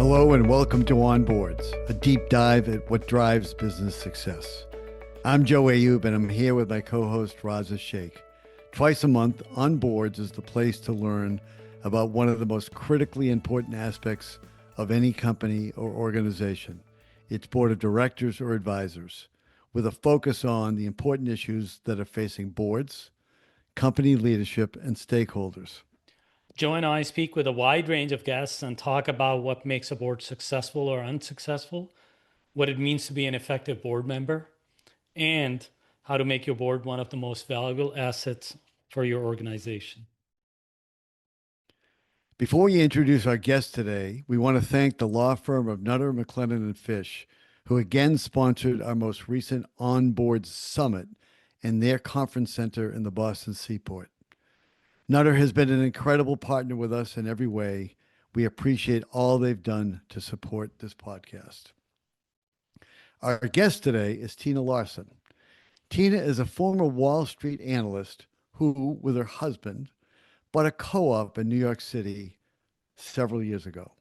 Hello and welcome to On Boards, a deep dive at what drives business success. I'm Joe Ayoub and I'm here with my co-host Raza Shaikh. Twice a month, On Boards is the place to learn about one of the most critically important aspects of any company or organization, its board of directors or advisors, with a focus on the important issues that are facing boards, company leadership, and stakeholders. Joe and I speak with a wide range of guests and talk about what makes a board successful or unsuccessful, what it means to be an effective board member, and how to make your board one of the most valuable assets for your organization. Before we introduce our guest today, we want to thank the law firm of Nutter, McLennan and Fish, who again sponsored our most recent On Boards Summit in their conference center in the Boston Seaport. Nutter has been an incredible partner with us in every way. We appreciate all they've done to support this podcast. Our guest today is Tina Larsson. Tina is a former Wall Street analyst who, with her husband, bought a co-op in New York City several years ago.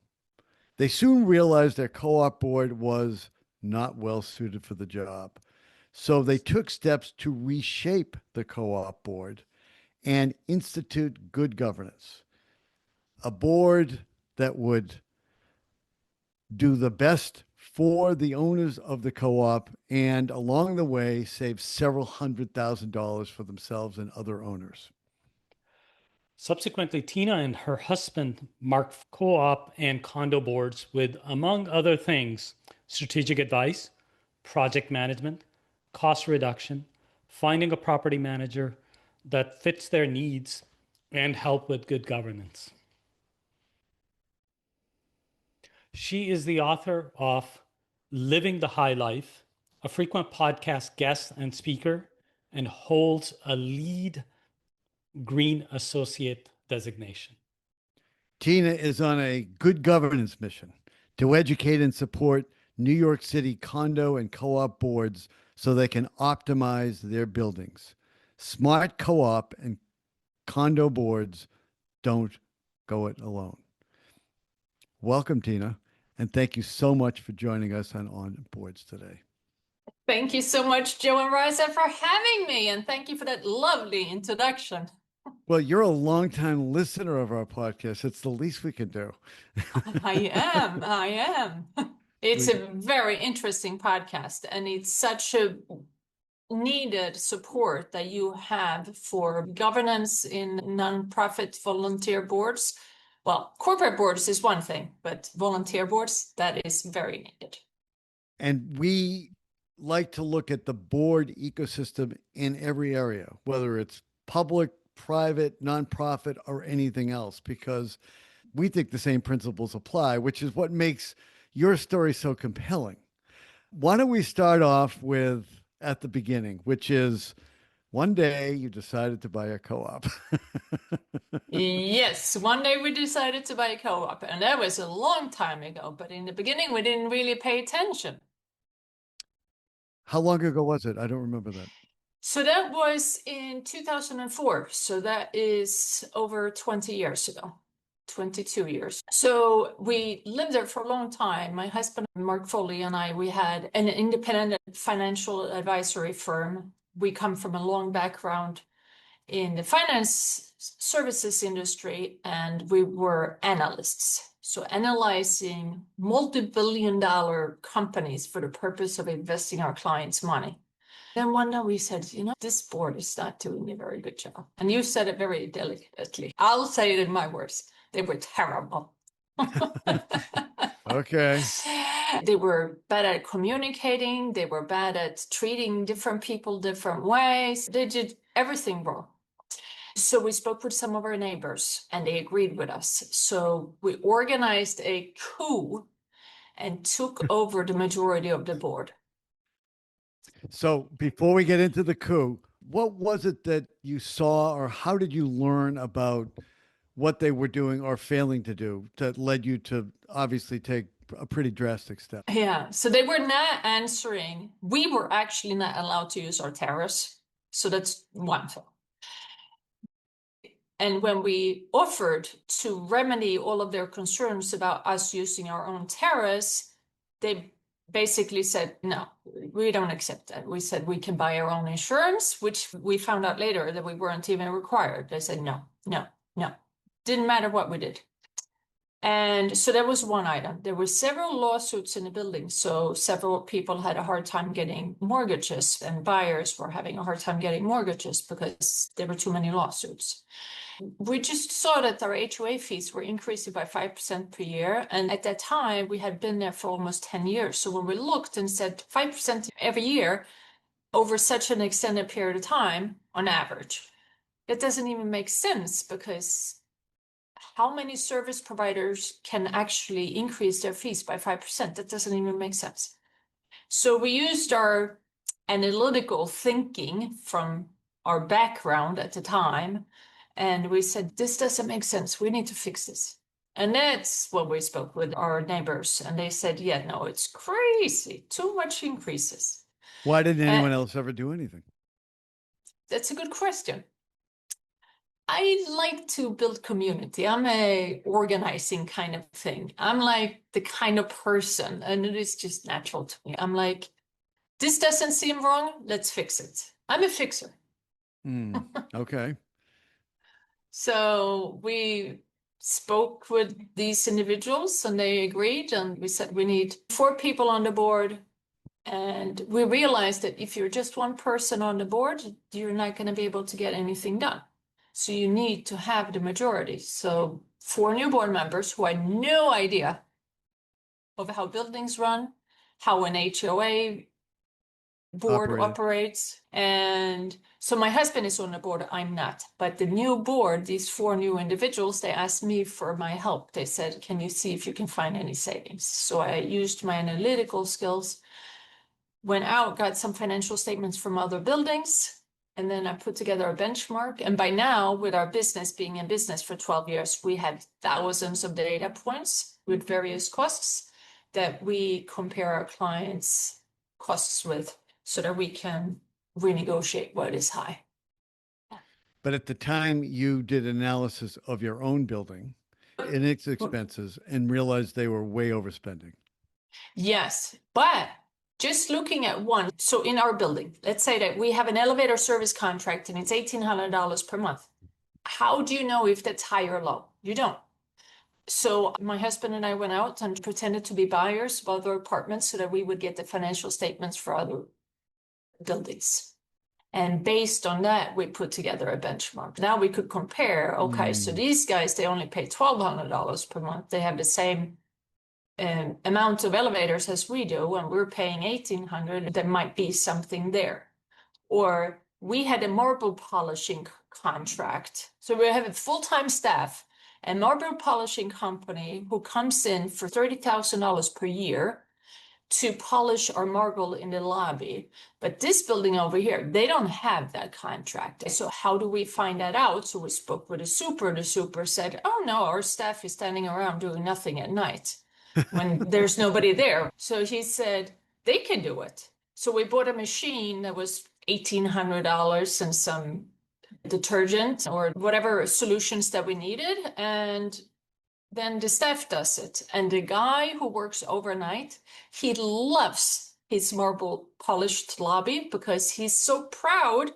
They soon realized their co-op board was not well suited for the job. So they took steps to reshape the co-op board and institute good governance, a board that would do the best for the owners of the co-op and along the way save several $100,000 for themselves and other owners. Subsequently, Tina and her husband marked co-op and condo boards with, among other things, strategic advice, project management, cost reduction, finding a property manager that fits their needs, and help with good governance. She is the author of Living the High Life, a frequent podcast guest and speaker, and holds a LEED Green Associate designation. Tina is on a good governance mission to educate and support New York City condo and co-op boards so they can optimize their buildings. Smart co-op and condo boards don't go it alone. Welcome, Tina, and thank you so much for joining us on Boards today. Thank you so much, Joe and Raza, for having me, and thank you for that lovely introduction. Well, you're a longtime listener of our podcast. It's the least we can do. I am. It's a very interesting podcast, and it's such a needed support that you have for governance in nonprofit volunteer boards. Well, corporate boards is one thing, but volunteer boards, that is very needed. And we like to look at the board ecosystem in every area, whether it's public, private, nonprofit, or anything else, because we think the same principles apply, which is what makes your story so compelling. Why don't we start off with at the beginning, which is one day you decided to buy a co-op. Yes, one day we decided to buy a co-op, and that was a long time ago, but in the beginning we didn't really pay attention. How long ago was it? I don't remember that. So that was in 2004. So that is over 20 years ago, 22 years. So we lived there for a long time. My husband, Mark Foley, and I, we had an independent financial advisory firm. We come from a long background in the finance services industry, and we were analysts. So analyzing multi-billion-dollar companies for the purpose of investing our clients' money. Then one day we said, this board is not doing a very good job. And you said it very delicately. I'll say it in my words. They were terrible. Okay. They were bad at communicating. They were bad at treating different people different ways. They did everything wrong. So we spoke with some of our neighbors and they agreed with us. So we organized a coup and took over the majority of the board. So before we get into the coup, what was it that you saw, or how did you learn about what they were doing or failing to do that led you to obviously take a pretty drastic step? Yeah, so they were not answering. We were actually not allowed to use our terrace. So that's one thing. And when we offered to remedy all of their concerns about us using our own terrace, they basically said, no, we don't accept that. We said we can buy our own insurance, which we found out later that we weren't even required. They said, no, no, no. Didn't matter what we did. And so that was one item. There were several lawsuits in the building. So several people had a hard time getting mortgages, and buyers were having a hard time getting mortgages because there were too many lawsuits. We just saw that our HOA fees were increasing by 5% per year. And at that time, we had been there for almost 10 years. So when we looked and said 5% every year over such an extended period of time, on average, it doesn't even make sense, because how many service providers can actually increase their fees by 5%? That doesn't even make sense. So we used our analytical thinking from our background at the time, and we said, this doesn't make sense. We need to fix this. And that's when we spoke with our neighbors, and they said, yeah, no, it's crazy. Too much increases. Why didn't anyone else ever do anything? That's a good question. I like to build community. I'm a organizing kind of thing. I'm like the kind of person, and it is just natural to me. I'm like, this doesn't seem wrong. Let's fix it. I'm a fixer. Okay. So we spoke with these individuals, and they agreed. And we said we need 4 people on the board. And we realized that if you're just one person on the board, you're not going to be able to get anything done. So you need to have the majority. So 4 new board members who had no idea of how buildings run, how an HOA board operates. And so my husband is on the board, I'm not. But the new board, these 4 new individuals, they asked me for my help. They said, can you see if you can find any savings? So I used my analytical skills, went out, got some financial statements from other buildings, and then I put together a benchmark. And by now, with our business being in business for 12 years, we had thousands of data points with various costs that we compare our clients' costs with, so that we can renegotiate what is high. But at the time, you did analysis of your own building and its expenses and realized they were way overspending. Yes, but just looking at one, so in our building, let's say that we have an elevator service contract and it's $1,800 per month. How do you know if that's high or low? You don't. So my husband and I went out and pretended to be buyers of other apartments so that we would get the financial statements for other buildings. And based on that, we put together a benchmark. Now we could compare, okay, so these guys, they only pay $1,200 per month. They have the same amount of elevators as we do, and we're paying $1,800. There might be something there. Or we had a marble polishing contract. So we have a full-time staff, a marble polishing company who comes in for $30,000 per year to polish our marble in the lobby. But this building over here, they don't have that contract. So how do we find that out? So we spoke with the super. The super said, oh no, our staff is standing around doing nothing at night when there's nobody there. So he said, they can do it. So we bought a machine that was $1,800 and some detergent or whatever solutions that we needed. And then the staff does it. And the guy who works overnight, he loves his marble polished lobby because he's so proud.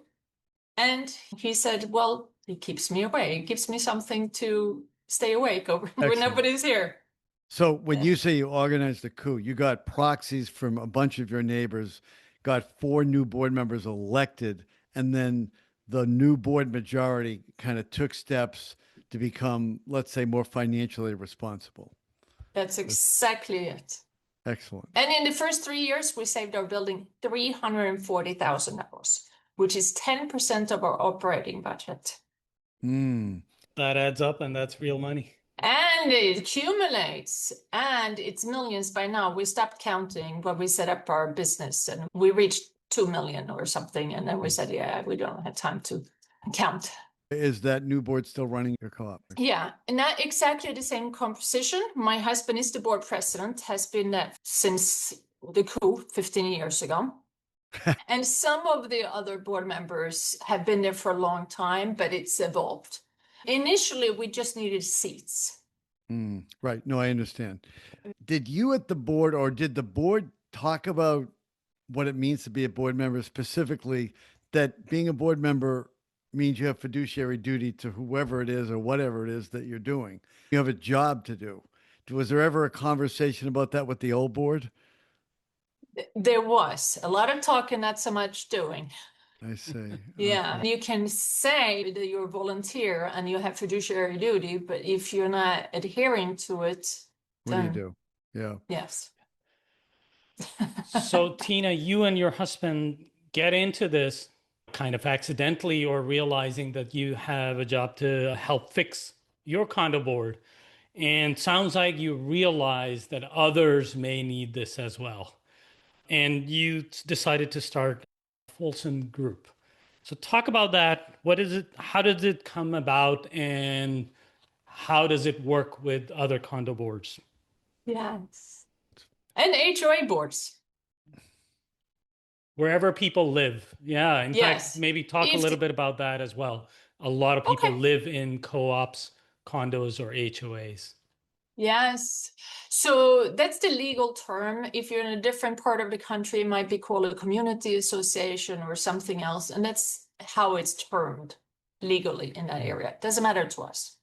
And he said, well, it keeps me awake. It gives me something to stay awake over when nobody's here. So when you say you organized the coup, you got proxies from a bunch of your neighbors, got 4 new board members elected, and then the new board majority kind of took steps to become, let's say, more financially responsible. That's exactly it. Excellent. And in the first 3 years, we saved our building $340,000, which is 10% of our operating budget. That adds up, and that's real money. And it accumulates, and it's millions by now. We stopped counting when we set up our business, and we reached 2 million or something. And then we said, yeah, we don't have time to count. Is that new board still running your co-op? Yeah, and not exactly the same composition. My husband is the board president, has been that since the coup 15 years ago. And some of the other board members have been there for a long time, but it's evolved. Initially, we just needed seats. Right. No, I understand. Did you at the board, or did the board talk about what it means to be a board member, specifically that being a board member means you have fiduciary duty to whoever it is or whatever it is that you're doing? You have a job to do. Was there ever a conversation about that with the old board? There was a lot of talking, not so much doing. I see. Yeah, Okay. you can say that you're a volunteer and you have fiduciary duty, but if you're not adhering to it, What do you then do? Yeah. yes. So, Tina, you and your husband get into this kind of accidentally or realizing that you have a job to help fix your condo board. And sounds like you realize that others may need this as well. And you decided to start Folsom Group. So talk about that. What is it? How does it come about? And how does it work with other condo boards? Yes. And HOA boards. Wherever people live. Yeah. In Yes. fact, maybe talk a If little the- bit about that as well. A lot of people Okay. live in co-ops, condos, or HOAs. Yes. So that's the legal term. If you're in a different part of the country, it might be called a community association or something else. And that's how it's termed legally in that area. It doesn't matter to us.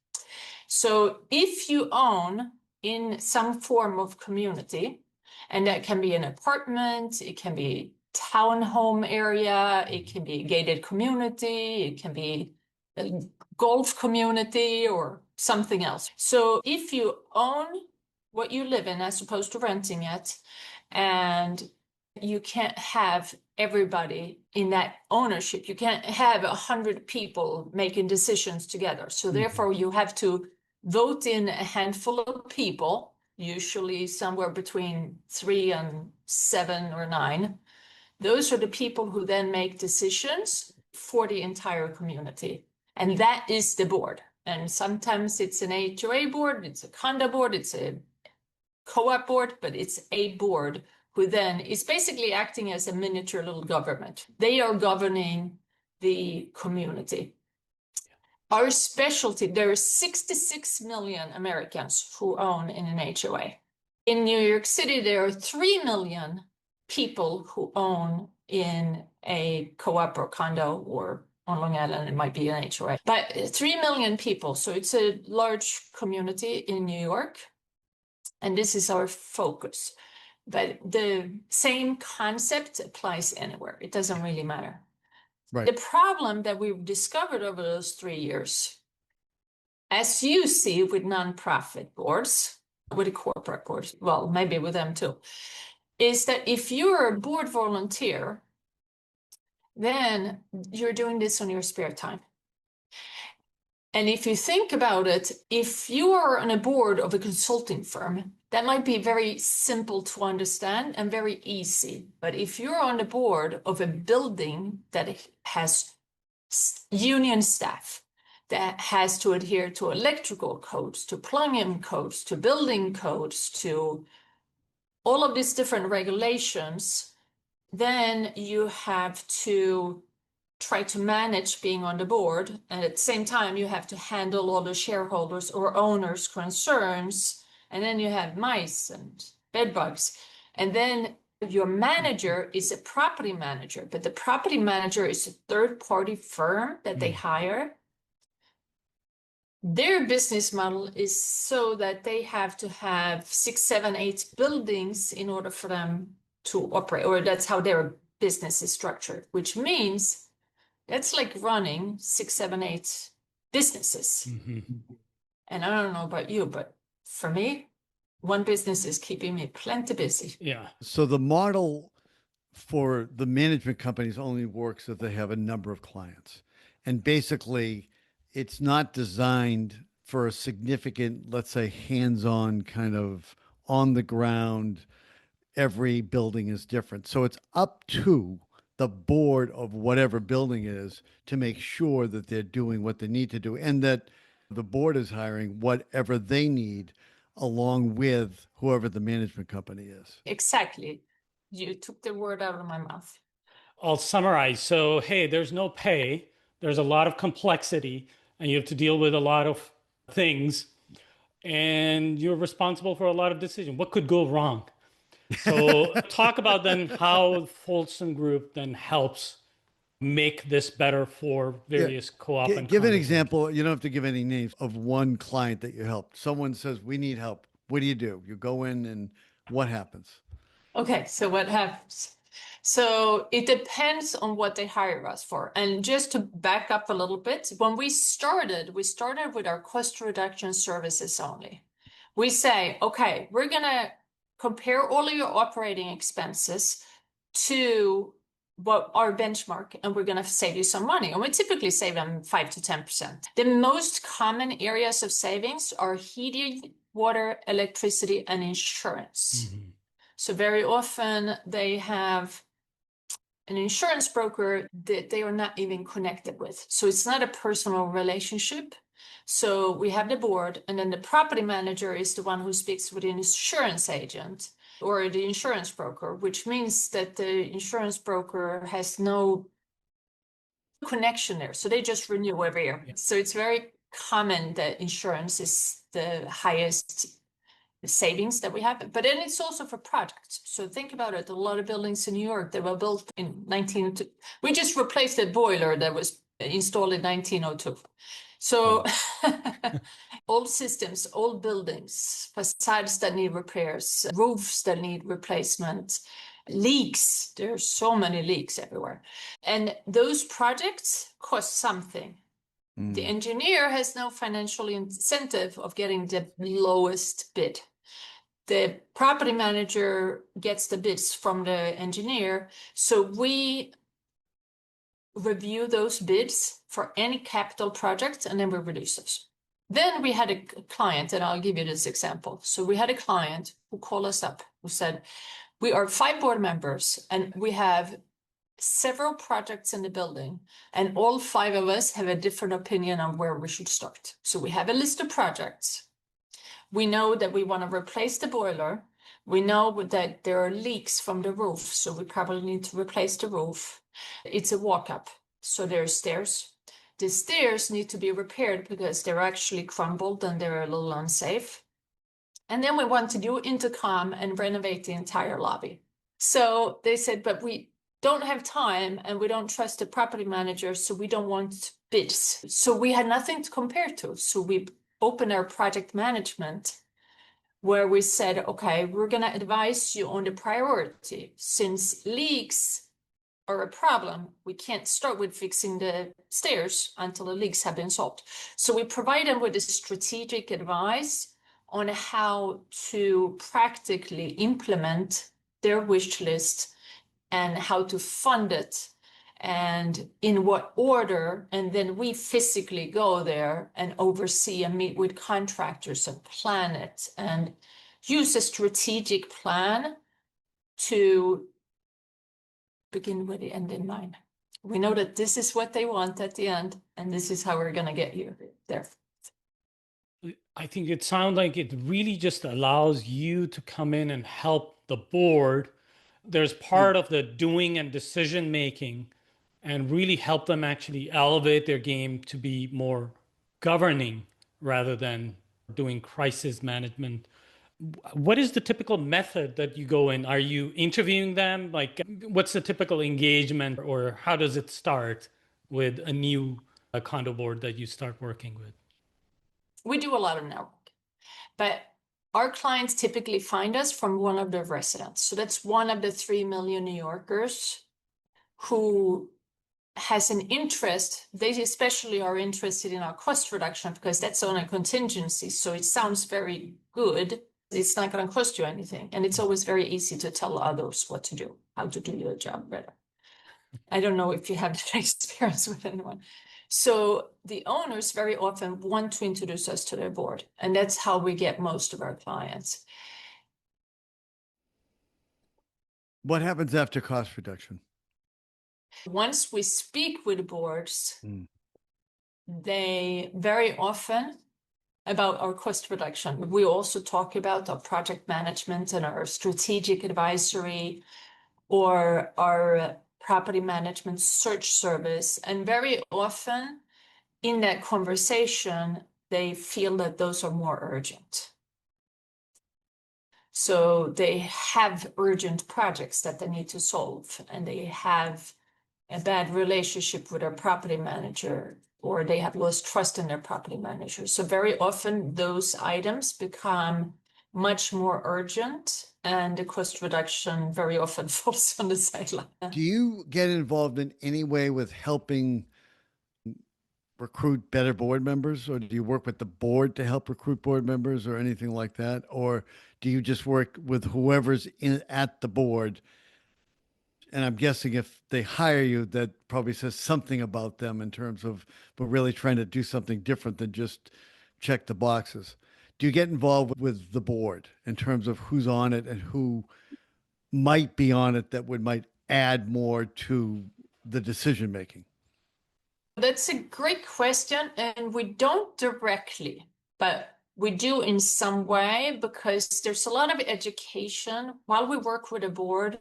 So if you own in some form of community, and that can be an apartment, it can be townhome area, it can be a gated community, it can be a golf community or something else. So if you own what you live in as opposed to renting it, and you can't have everybody in that ownership. You can't have 100 people making decisions together. So therefore, you have to vote in a handful of people, usually somewhere between 3 and 7 or 9. Those are the people who then make decisions for the entire community. And that is the board. And sometimes it's an HOA board, it's a condo board, it's a co-op board, but it's a board who then is basically acting as a miniature little government. They are governing the community. Our specialty, there are 66 million Americans who own in an HOA. In New York City, there are 3 million people who own in a co-op or condo, or on Long Island, it might be an HOA. But 3 million people, so it's a large community in New York. And this is our focus. But the same concept applies anywhere. It doesn't really matter. Right. The problem that we've discovered over those 3 years, as you see with nonprofit boards, with the corporate boards, well, maybe with them too, is that if you're a board volunteer, then you're doing this on your spare time. And if you think about it, if you are on a board of a consulting firm, that might be very simple to understand and very easy. But if you're on the board of a building that has union staff, that has to adhere to electrical codes, to plumbing codes, to building codes, to all of these different regulations, then you have to try to manage being on the board. And at the same time, you have to handle all the shareholders or owners' concerns. And then you have mice and bed bugs. And then your manager is a property manager, but the property manager is a third-party firm that they hire. Their business model is so that they have to have 6, 7, 8 buildings in order for them to operate, or that's how their business is structured, which means that's like running 6, 7, 8 businesses. And I don't know about you, but for me, one business is keeping me plenty busy. Yeah. So the model for the management companies only works if they have a number of clients. And basically, it's not designed for a significant, let's say, hands-on kind of on the ground. Every building is different. So it's up to the board of whatever building it is to make sure that they're doing what they need to do and that the board is hiring whatever they need along with whoever the management company is. Exactly. You took the word out of my mouth. I'll summarize. So, hey, there's no pay. There's a lot of complexity. and you have to deal with a lot of things, and you're responsible for a lot of decisions. What could go wrong? So talk about then how Folsom Group then helps make this better for various co-op and Give an condo boards. example. You don't have to give any names of one client that you helped. Someone says, we need help. What do? You go in and what happens? Okay, so what happens? So it depends on what they hire us for. And just to back up a little bit, when we started with our cost reduction services only. We say, okay, we're going to compare all of your operating expenses to what our benchmark, and we're going to save you some money. And we typically save them 5 to 10%. The most common areas of savings are heating, water, electricity, and insurance. Mhm. So very often they have an insurance broker that they are not even connected with. So it's not a personal relationship. So we have the board, and then the property manager is the one who speaks with the insurance agent or the insurance broker, which means that the insurance broker has no connection there. So they just renew every year. Yeah. So it's very common that insurance is the highest savings that we have, but then it's also for projects. So think about it. A lot of buildings in New York that were built in 1902. We just replaced a boiler that was installed in 1902. So old systems, old buildings, facades that need repairs, roofs that need replacement, leaks. There are so many leaks everywhere. And those projects cost something. The engineer has no financial incentive of getting the lowest bid. The property manager gets the bids from the engineer. So we review those bids for any capital project, and then we reduce those. Then we had a client, and I'll give you this example. So we had a client who called us up, who said, we are 5 board members, and we have several projects in the building, and all 5 of us have a different opinion on where we should start. So we have a list of projects. We know that we want to replace the boiler. We know that there are leaks from the roof, so we probably need to replace the roof. It's a walk-up, so there's stairs. The stairs need to be repaired because they're actually crumbled and they're a little unsafe. And then we want to do intercom and renovate the entire lobby. So they said, but we don't have time and we don't trust the property manager, so we don't want bids. So we had nothing to compare to. So we opened our project management where we said, okay, we're going to advise you on the priority. Since leaks are a problem, we can't start with fixing the stairs until the leaks have been solved. So we provide them with a strategic advice on how to practically implement their wish list and how to fund it and in what order. And then we physically go there and oversee and meet with contractors and plan it and use a strategic plan to begin with the end in mind. We know that this is what they want at the end, and this is how we're going to get you there. I think it sounds like it really just allows you to come in and help the board. There's part of the doing and decision making and really help them actually elevate their game to be more governing rather than doing crisis management. What is the typical method that you go in? Are you interviewing them? Like, what's the typical engagement, or how does it start with a new condo board that you start working with? We do a lot of network, but our clients typically find us from one of their residents. So that's one of the 3 million New Yorkers who has an interest. They especially are interested in our cost reduction because that's on a contingency. So it sounds very good. It's not going to cost you anything. And it's always very easy to tell others what to do, how to do your job better. I don't know if you have that experience with anyone. So the owners very often want to introduce us to their board, and that's how we get most of our clients. What happens after cost reduction? Once we speak with boards, they very often about our cost reduction. We also talk about our project management and our strategic advisory or our property management search service. And very often in that conversation, they feel that those are more urgent. So they have urgent projects that they need to solve, and they have a bad relationship with their property manager, or they have lost trust in their property manager. So very often those items become much more urgent, and the cost reduction very often falls on the sideline. Do you get involved in any way with helping recruit better board members, or do you work with the board to help recruit board members or anything like that? Or do you just work with whoever's at the board? And I'm guessing if they hire you, that probably says something about them in terms of, but really trying to do something different than just check the boxes. Do you get involved with the board in terms of who's on it and who might be on it that might add more to the decision making? That's a great question, and we don't directly, but we do in some way, because there's a lot of education. While we work with a board,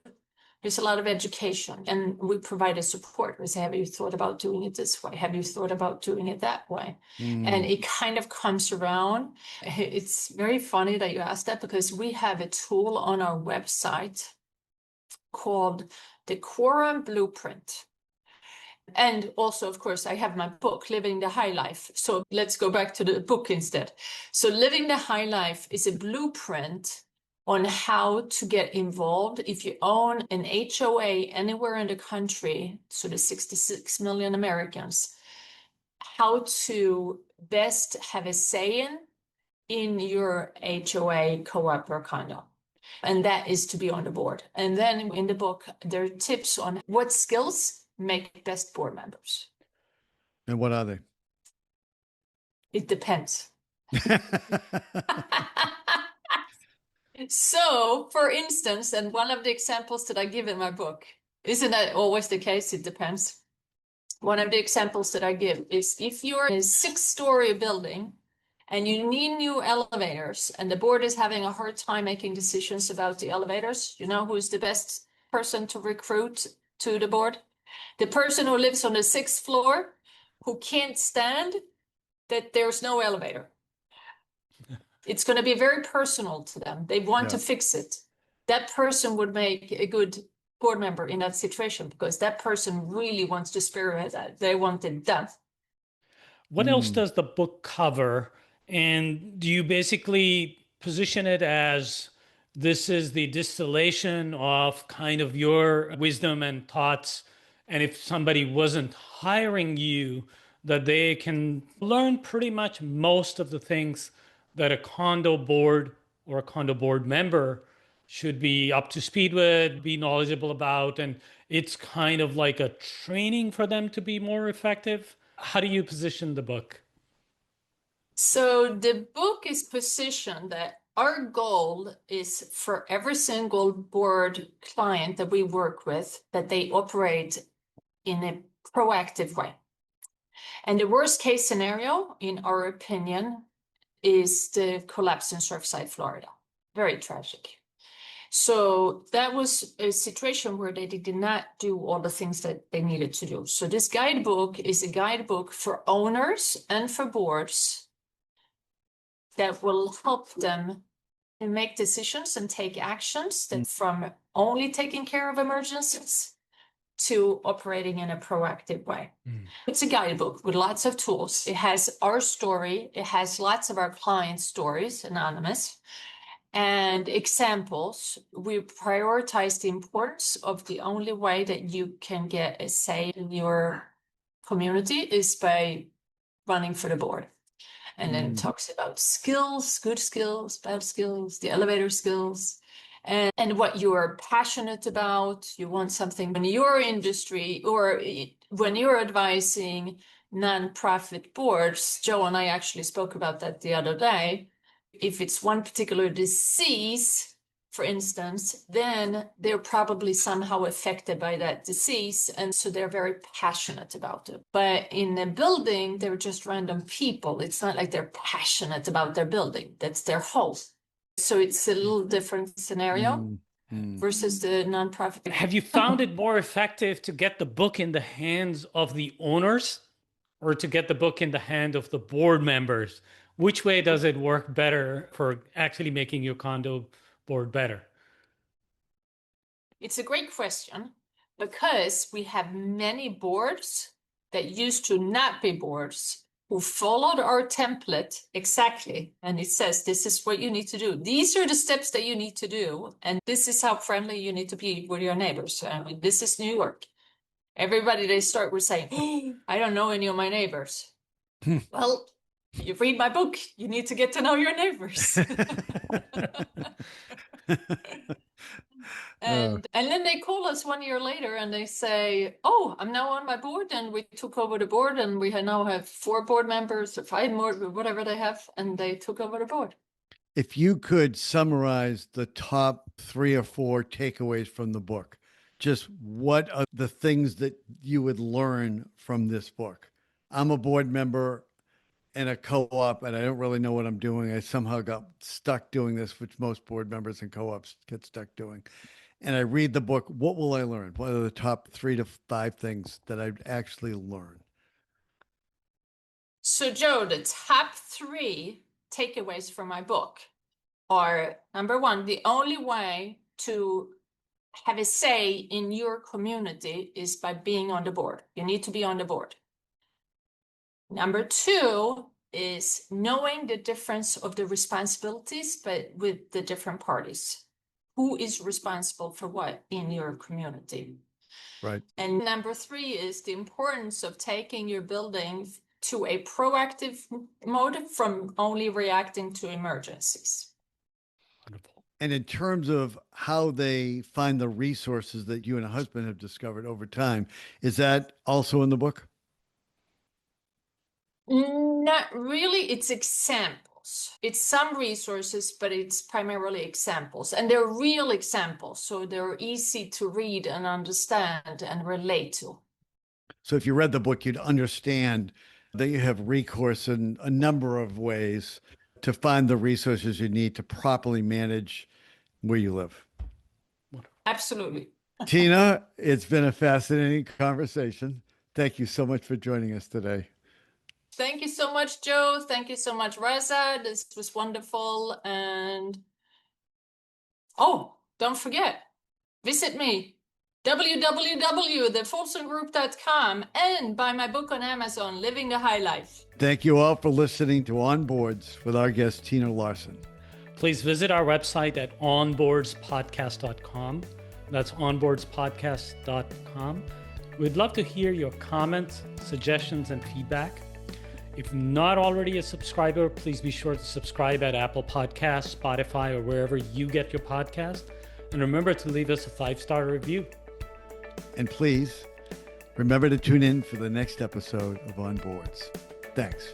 there's a lot of education, and we provide a support. We say, have you thought about doing it this way? Have you thought about doing it that way? And it kind of comes around. It's very funny that you asked that, because we have a tool on our website called the Quorum Blueprint. And also, of course, I have my book, Living the High Life. So let's go back to the book instead. So Living the High Life is a blueprint on how to get involved if you own an HOA anywhere in the country, so the 66 million Americans, how to best have a say in your HOA, co-op, or condo. And that is to be on the board. And then in the book, there are tips on what skills make best board members. And what are they? It depends. So, for instance, and one of the examples that I give in my book, isn't that always the case? It depends. One of the examples that I give is if you're in a 6-story building and you need new elevators, and the board is having a hard time making decisions about the elevators, you know who's the best person to recruit to the board? The person who lives on the 6th floor, who can't stand that there's no elevator. It's going to be very personal to them. They want to fix it. That person would make a good board member in that situation, because that person really wants to spearhead that. They want it done. What else does the book cover? And do you basically position it as this is the distillation of kind of your wisdom and thoughts? And if somebody wasn't hiring you, that they can learn pretty much most of the things that a condo board or a condo board member should be up to speed with, be knowledgeable about, and it's kind of like a training for them to be more effective? How do you position the book? So the book is positioned that our goal is for every single board client that we work with, that they operate in a proactive way. And the worst case scenario, in our opinion, is the collapse in Surfside, Florida. Very tragic. So that was a situation where they did not do all the things that they needed to do. So this guidebook is a guidebook for owners and for boards that will help them make decisions and take actions, that from only taking care of emergencies to operating in a proactive way. It's a guidebook with lots of tools. It has our story. It has lots of our clients' stories, anonymous, and examples. We prioritize the importance of the only way that you can get a say in your community is by running for the board. And then it talks about skills, good skills, bad skills, the elevator skills, and what you are passionate about. You want something in your industry, or when you're advising nonprofit boards. Joe and I actually spoke about that the other day. If it's one particular disease, for instance, then they're probably somehow affected by that disease. And so they're very passionate about it. But in a building, they're just random people. It's not like they're passionate about their building. That's their home. So it's a little different scenario versus the nonprofit. Have you found it more effective to get the book in the hands of the owners or to get the book in the hand of the board members? Which way does it work better for actually making your condo board better? It's a great question because we have many boards that used to not be boards who followed our template exactly. And it says, this is what you need to do. These are the steps that you need to do. And this is how friendly you need to be with your neighbors. I mean, this is New York. Everybody, they start with saying, oh, I don't know any of my neighbors. Well, you read my book, you need to get to know your neighbors. And then they call us 1 year later and they say, oh, I'm now on my board, and we took over the board, and we now have 4 board members or 5 more, whatever they have, and they took over the board. If you could summarize the top 3 or 4 takeaways from the book, just what are the things that you would learn from this book? I'm a board member in a co-op and I don't really know what I'm doing. I somehow got stuck doing this, which most board members in co-ops get stuck doing. And I read the book. What will I learn? What are the top 3 to 5 things that I'd actually learn? So, Joe, the top 3 takeaways from my book are, number 1, the only way to have a say in your community is by being on the board. You need to be on the board. Number 2 is knowing the difference of the responsibilities, but with the different parties. Who is responsible for what in your community? Right. And number 3 is the importance of taking your building to a proactive mode from only reacting to emergencies. Wonderful. And in terms of how they find the resources that you and a husband have discovered over time, is that also in the book? Not really. It's examples. It's some resources, but it's primarily examples. And they're real examples, so they're easy to read and understand and relate to. So if you read the book, you'd understand that you have recourse in a number of ways to find the resources you need to properly manage where you live. Absolutely. Tina, it's been a fascinating conversation. Thank you so much for joining us today. Thank you so much, Joe. Thank you so much, Raza. This was wonderful. And oh, don't forget, visit me, www.thefolsomgroup.com, and buy my book on Amazon, Living the High Life. Thank you all for listening to On Boards with our guest, Tina Larsson. Please visit our website at onboardspodcast.com. That's onboardspodcast.com. We'd love to hear your comments, suggestions, and feedback. If not already a subscriber, please be sure to subscribe at Apple Podcasts, Spotify, or wherever you get your podcast. And remember to leave us a 5-star review. And please remember to tune in for the next episode of On Boards. Thanks.